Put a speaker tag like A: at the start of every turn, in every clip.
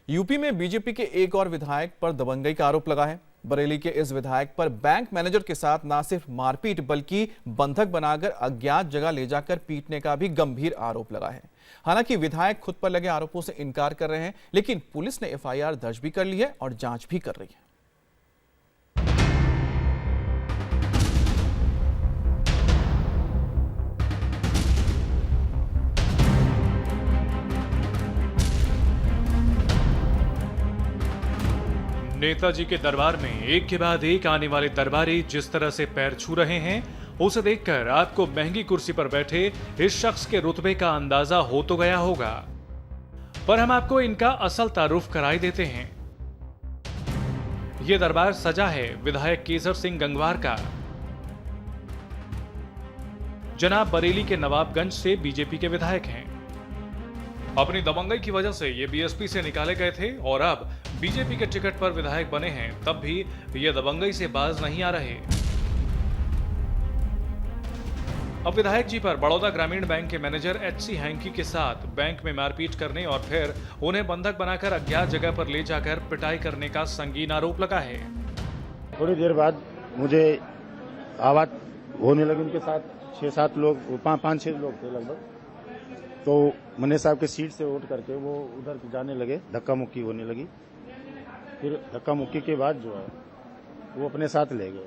A: UP में BJP के एक और विधायक पर दबंगई का आरोप लगा है। बरेली के इस विधायक पर बैंक मैनेजर के साथ न सिर्फ मारपीट बल्कि बंधक बनाकर अज्ञात जगह ले जाकर पीटने का भी गंभीर आरोप लगा है। हालांकि विधायक खुद पर लगे आरोपों से इनकार कर रहे हैं, लेकिन पुलिस ने एफआईआर दर्ज भी कर ली है और जांच भी कर रही है।
B: नेताजी के दरबार में एक के बाद एक आने वाले दरबारी जिस तरह से पैर छू रहे हैं, उसे देखकर आपको महंगी कुर्सी पर बैठे इस शख्स के रुतबे का अंदाजा हो तो गया होगा, पर हम आपको इनका असल तारुफ कराई देते हैं। यह दरबार सजा है विधायक केसर सिंह गंगवार का। जनाब बरेली के नवाबगंज से बीजेपी के विधायक हैं। अपनी दबंगई की वजह से ये बीएसपी से निकाले गए थे और अब बीजेपी के टिकट पर विधायक बने हैं, तब भी ये दबंगई से बाज नहीं आ रहे। अब विधायक जी पर बड़ौदा ग्रामीण बैंक के मैनेजर एचसी हैंकी के साथ बैंक में मारपीट करने और फिर उन्हें बंधक बनाकर अज्ञात जगह पर ले जाकर पिटाई करने का संगीन आरोप लगा है।
C: थोड़ी देर बाद मुझे आवाज होने लगी, उनके साथ 6-7 लोग, 5-6 लोग थे लगभग। तो मने साहब के सीट से उठ करके वो उधर जाने लगे, धक्का मुक्की होने लगी। फिर धक्का मुक्की के बाद जो है वो अपने साथ ले गए।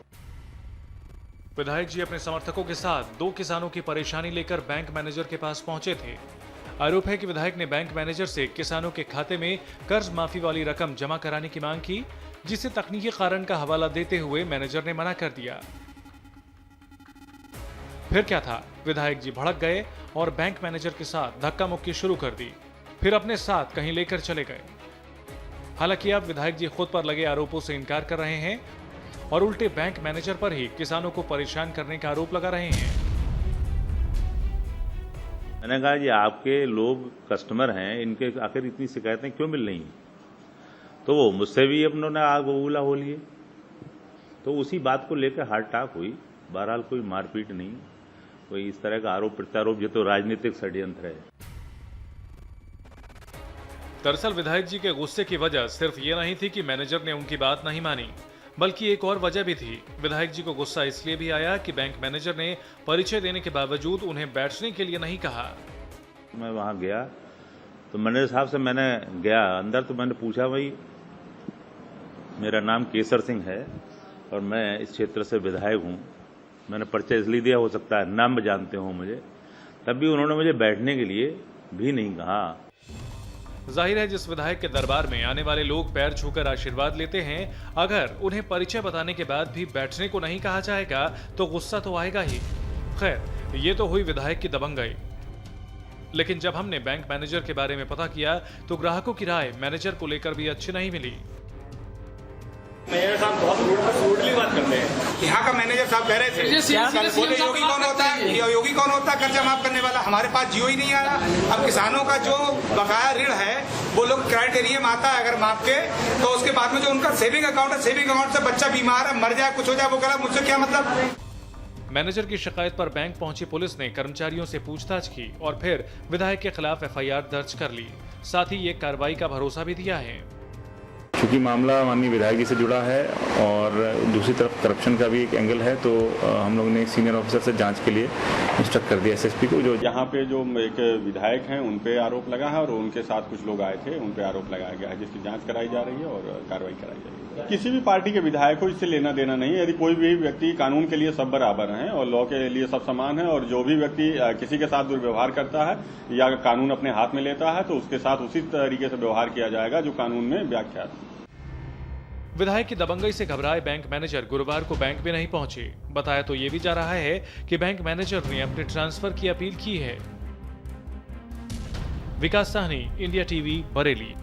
B: विधायक जी अपने समर्थकों के साथ 2 किसानों की परेशानी लेकर बैंक मैनेजर के पास पहुंचे थे। आरोप है कि विधायक ने बैंक मैनेजर से किसानों के खाते में कर्ज माफी वाली रकम जमा कराने की मांग की, जिसे तकनीकी कारण का हवाला देते हुए मैनेजर ने मना कर दिया। फिर क्या था, विधायक जी भड़क गए और बैंक मैनेजर के साथ धक्का मुक्की शुरू कर दी, फिर अपने साथ कहीं लेकर चले गए। हालांकि अब विधायक जी खुद पर लगे आरोपों से इनकार कर रहे हैं और उल्टे बैंक मैनेजर पर ही किसानों को परेशान करने का आरोप लगा रहे हैं।
D: मैंने कहा जी आपके लोग कस्टमर हैं, इनके आखिर इतनी शिकायतें क्यों मिल रही हैं? तो वो मुझसे भी उन्होंने आग बबूला हो लिए। तो उसी बात को लेकर हार्ड टॉक हुई। बहरहाल कोई मारपीट नहीं, कोई इस तरह का आरोप प्रत्यारोप, ये तो राजनीतिक षड्यंत्र है।
B: दरअसल विधायक जी के गुस्से की वजह सिर्फ ये नहीं थी कि मैनेजर ने उनकी बात नहीं मानी, बल्कि एक और वजह भी थी। विधायक जी को गुस्सा इसलिए भी आया कि बैंक मैनेजर ने परिचय देने के बावजूद उन्हें बैठने के लिए नहीं कहा।
D: मैं वहां गया तो मैनेजर साहब से मैंने गया अंदर, तो मैंने पूछा, भाई मेरा नाम केसर सिंह है और मैं इस क्षेत्र से विधायक हूं। मैंने परिचय इसलिए दिया, हो सकता है नाम जानते हो मुझे। तब भी उन्होंने मुझे बैठने के लिए भी नहीं कहा।
B: जाहिर है जिस विधायक के दरबार में आने वाले लोग पैर छूकर आशीर्वाद लेते हैं, अगर उन्हें परिचय बताने के बाद भी बैठने को नहीं कहा जाएगा तो गुस्सा तो आएगा ही। खैर, ये तो हुई विधायक की दबंगई। लेकिन जब हमने बैंक मैनेजर के बारे में पता किया तो ग्राहकों की राय मैनेजर को लेकर भी अच्छी नहीं मिली।
E: मैनेजर साहब बहुत रूडली बात करते हैं। यहाँ का मैनेजर साहब कह रहे थे बोले योगी कौन होता है, योगी कौन होता है कर्जा माफ करने वाला, हमारे पास जियो ही नहीं आ रहा। अब किसानों का जो बकाया ऋण है वो लोग क्राइटेरिया में आता है, अगर माफ के तो उसके बाद में जो उनका सेविंग अकाउंट है, सेविंग अकाउंट से बच्चा बीमार है, मर जाए, कुछ हो जाए, वो कह रहा मुझसे क्या मतलब।
B: मैनेजर की शिकायत पर बैंक पहुंची पुलिस ने कर्मचारियों से पूछताछ की और फिर विधायक के खिलाफ एफआईआर दर्ज कर ली। साथ ही ये कार्रवाई का भरोसा भी दिया है।
F: क्योंकि मामला माननीय विधायक जी से जुड़ा है और दूसरी तरफ करप्शन का भी एक एंगल है, तो हम लोग ने एक सीनियर ऑफिसर से जांच के लिए इंस्ट्रक्ट कर दिया एसएसपी को। जो
G: यहाँ पे जो एक विधायक हैं उन पे आरोप लगा है और उनके साथ कुछ लोग आए थे, उन पे आरोप लगाया गया है, जिसकी जांच कराई जा रही है और कार्रवाई कराई जा रही है। किसी भी पार्टी के विधायक को इससे लेना देना नहीं है। यदि कोई भी व्यक्ति, कानून के लिए सब बराबर हैं और लॉ के लिए सब समान है, और जो भी व्यक्ति किसी के साथ दुर्व्यवहार करता है या कानून अपने हाथ में लेता है तो उसके साथ उसी तरीके से व्यवहार किया जाएगा जो कानून में व्याख्यात है।
B: विधायक की दबंगई से घबराए बैंक मैनेजर गुरुवार को बैंक में नहीं पहुंचे। बताया तो ये भी जा रहा है कि बैंक मैनेजर ने अपने ट्रांसफर की अपील की है। विकास साहनी, इंडिया टीवी, बरेली।